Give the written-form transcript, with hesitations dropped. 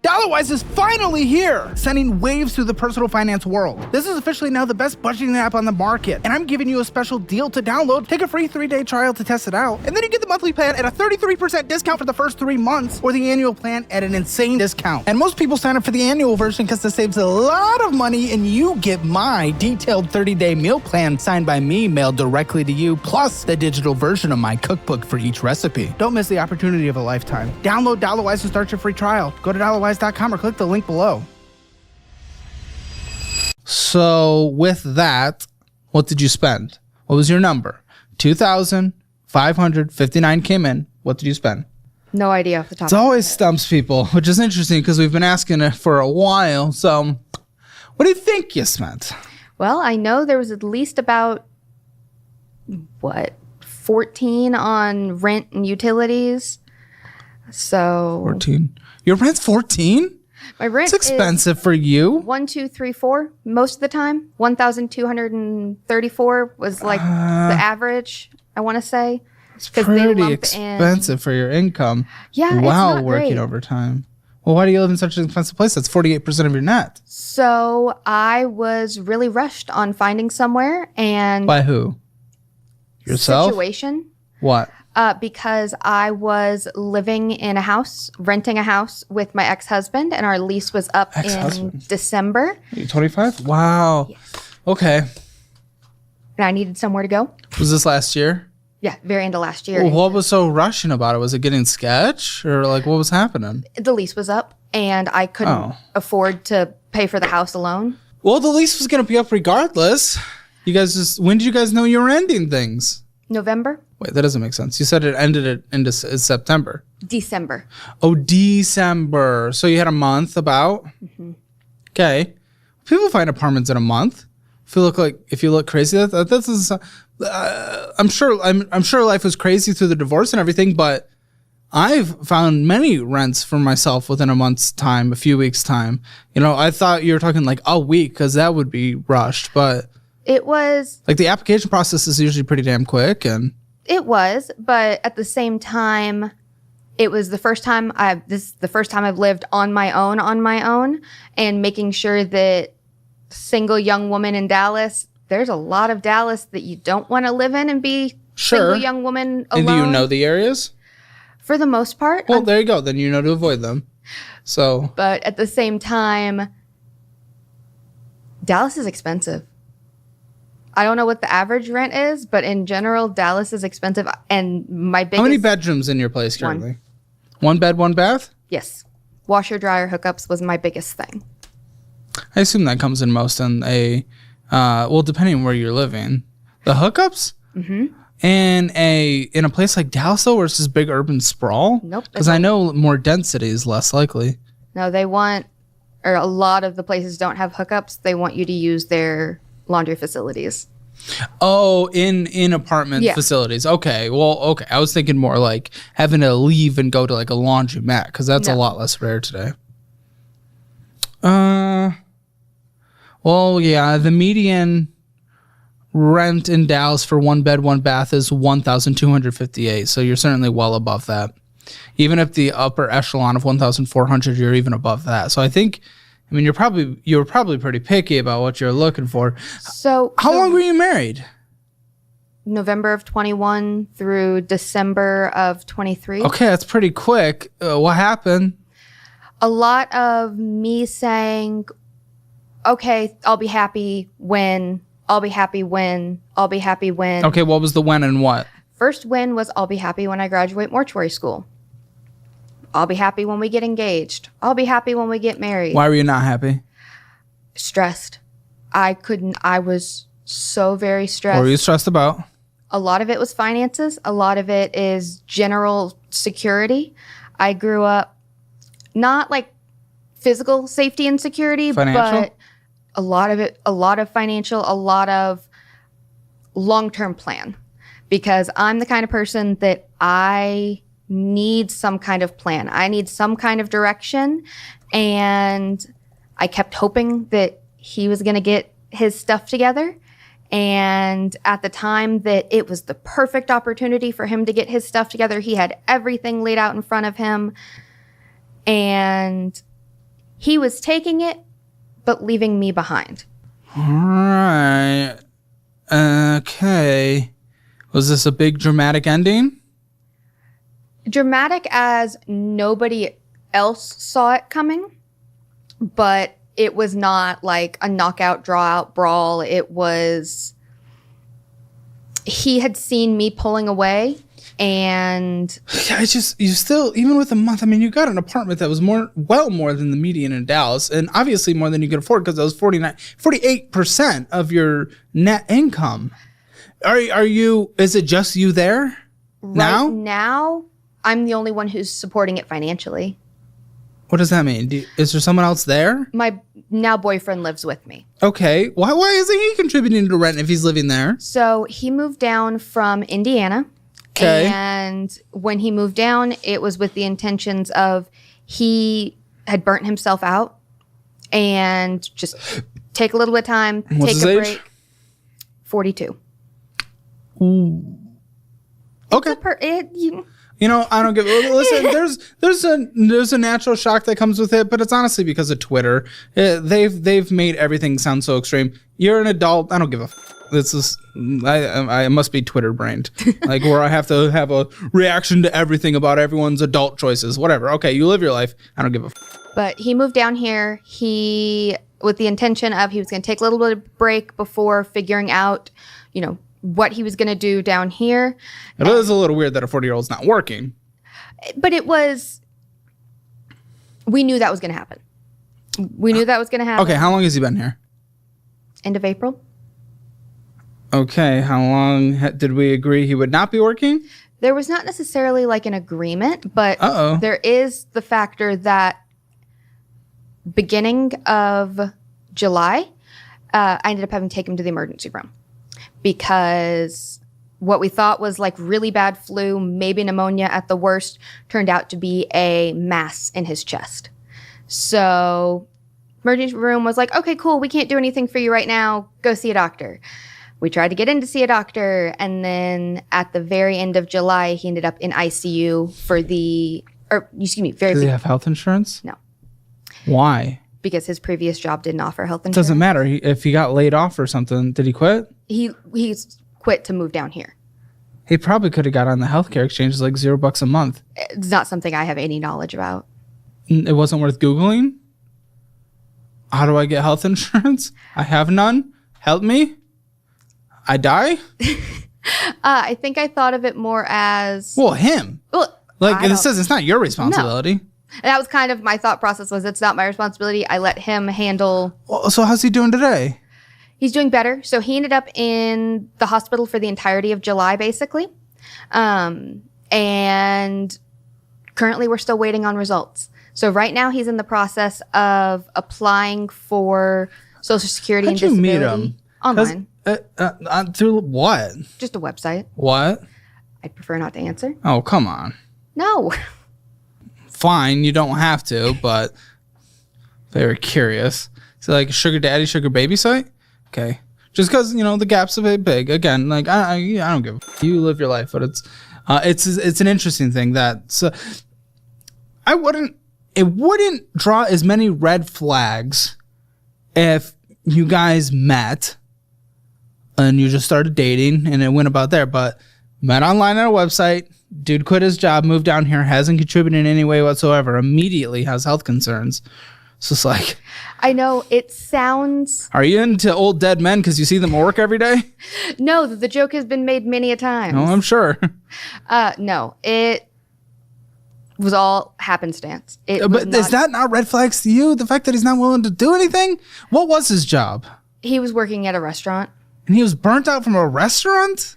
DollarWise is finally here, sending waves through the personal finance world. This is officially now the best budgeting app on the market, and I'm giving you a special deal to download. Take a free 3-day trial to test it out, and then you get the monthly plan at a 33% discount for the first 3 months, or the annual plan at an insane discount. And most people sign up for the annual version because it saves a lot of money, and you get my detailed 30-day meal plan signed by me, mailed directly to you, plus the digital version of my cookbook for each recipe. Don't miss the opportunity of a lifetime. Download DollarWise and start your free trial. Go to DollarWise.com or click the link below. So with that, what did you spend? What was your number? 2,559 came in. What did you spend? No idea off the top. It always stumps people, which is interesting because we've been asking it for a while. So what do you think you spent? Well, I know there was at least about, 14 on rent and utilities. So 14. Your rent's 14? My rent It's expensive for you. 1, 2, 3, 4 most of the time. 1,234 was like the average, I want to say. It's pretty expensive for your income. Yeah, while it's not working great. overtime. Well, why do you live in such an expensive place? That's 48% of your net. So I was really rushed on finding somewhere, and By who? Yourself? situation. What? Because I was living in a house, renting a house with my ex-husband, and our lease was up in Ex-husband? December. You 25? Wow. Yes. Okay. And I needed somewhere to go. Was this last year? Yeah, very end of last year. Well, what was so rushing about it? Was it getting sketch or like what was happening? The lease was up, and I couldn't Oh. afford to pay for the house alone. Well, the lease was going to be up regardless. You guys when did you guys know you were ending things? November? Wait, that doesn't make sense. You said it ended in September. December. Oh, December. So you had a month about? Mm-hmm. Okay. People find apartments in a month. If you look crazy, that's I'm sure life was crazy through the divorce and everything, but I've found many rents for myself within a month's time, a few weeks' time. You know, I thought you were talking like a week because that would be rushed, but It was, like the application process is usually pretty damn quick. And but at the same time, it was the first time I've lived on my own, and making sure that single young woman in Dallas, there's a lot of Dallas that you don't want to live in and be single young woman alone. And do you know the areas? For the most part. Well, there you go. Then you know to avoid them. So, But at the same time, Dallas is expensive. I don't know what the average rent is, but in general, Dallas is expensive. And my biggest... how many bedrooms in your place currently? One bed, one bath? Yes. Washer, dryer, hookups was my biggest thing. I assume that comes in most in a, well, depending on where you're living. The hookups? Mm-hmm. In a place like Dallas, though, where it's this big urban sprawl? Nope. Because I know more density is less likely. No, a lot of the places don't have hookups. They want you to use their laundry facilities. Oh, in apartment facilities. Okay. Well, okay. I was thinking more like having to leave and go to like a laundromat because that's a lot less rare today. Well, yeah, the median rent in Dallas for one bed, one bath is $1,258. So you're certainly well above that. Even if the upper echelon of 1,400, you're even above that. So I think, I mean, you were probably pretty picky about what you're looking for. So how long were you married? November of 21 through December of 23. Okay, that's pretty quick. What happened? A lot of me saying, okay, I'll be happy when. Okay, what was the when and what? First win was I'll be happy when I graduate mortuary school. I'll be happy when we get engaged. I'll be happy when we get married. Why were you not happy? Stressed. I was so very stressed. What were you stressed about? A lot of it was finances. A lot of it is general security. I grew up not like physical safety and security, Financial? but a lot of financial, a lot of long-term plan. Because I'm the kind of person that I need some kind of plan. I need some kind of direction. And I kept hoping that he was going to get his stuff together. And at the time that it was the perfect opportunity for him to get his stuff together, he had everything laid out in front of him. And He was taking it, but leaving me behind. All right. Okay. Was this a big dramatic ending? Dramatic as nobody else saw it coming, but it was not like a knockout, draw out brawl. It was, he had seen me pulling away, and you still, even with a month, I mean, you got an apartment that was more than the median in Dallas, and obviously more than you could afford because that was 48% of your net income. Are you, is it just you there now? Right now, I'm the only one who's supporting it financially. What does that mean? Is there someone else there? My now boyfriend lives with me. Okay. Why isn't he contributing to rent if he's living there? So he moved down from Indiana. Okay. And when he moved down, it was with the intentions of he had burnt himself out and just take a little bit of time, What's take a his break. age? 42. Okay. You know, I don't give. Listen, there's a natural shock that comes with it, but it's honestly because of Twitter. They've made everything sound so extreme. You're an adult. I don't give a. This is I must be Twitter brained, like where I have to have a reaction to everything about everyone's adult choices. Whatever. Okay, you live your life. I don't give a. But he moved down here. He with the intention of he was going to take a little bit of break before figuring out, you know, what he was going to do down here. It is a little weird that a 40-year-old's not working. But it was, we knew that was going to happen. We knew that was going to happen. Okay, how long has he been here? End of April. Okay, how long did we agree he would not be working? There was not necessarily like an agreement, but there is the factor that beginning of July, I ended up having to take him to the emergency room. Because what we thought was like really bad flu, maybe pneumonia at the worst, turned out to be a mass in his chest. So emergency room was like, okay, cool. We can't do anything for you right now. Go see a doctor. We tried to get in to see a doctor. And then at the very end of July, he ended up in ICU Does he have health insurance? No. Why? Because his previous job didn't offer health insurance. Doesn't matter. If he got laid off or something, did he quit? He's quit to move down here. He probably could have got on the healthcare exchange. It's like $0 a month. It's not something I have any knowledge about. It wasn't worth Googling? How do I get health insurance? I have none. Help me. I die? I think I thought of it more as... Well, him. Well, like, it says it's not your responsibility. No. That was kind of my thought process was it's not my responsibility. I let him handle... Well, so how's he doing today? He's doing better. So he ended up in the hospital for the entirety of July, basically. And currently we're still waiting on results. So right now he's in the process of applying for Social Security and disability. How'd you meet him? Online. Through what? Just a website. What? I'd prefer not to answer. Oh, come on. No. Fine, you don't have to, but very curious. So like a sugar daddy, sugar baby site? Okay. Just because, you know, the gap's a bit big. Again, like I don't give a you live your life, but it's an interesting thing that it wouldn't draw as many red flags if you guys met and you just started dating and it went about there, but met online on a website, dude quit his job, moved down here, hasn't contributed in any way whatsoever, immediately has health concerns. It's just like... I know, it sounds... Are you into old dead men because you see them at work every day? No, the joke has been made many a time. No, I'm sure. No, it was all happenstance. But is that not red flags to you? The fact that he's not willing to do anything? What was his job? He was working at a restaurant. And he was burnt out from a restaurant?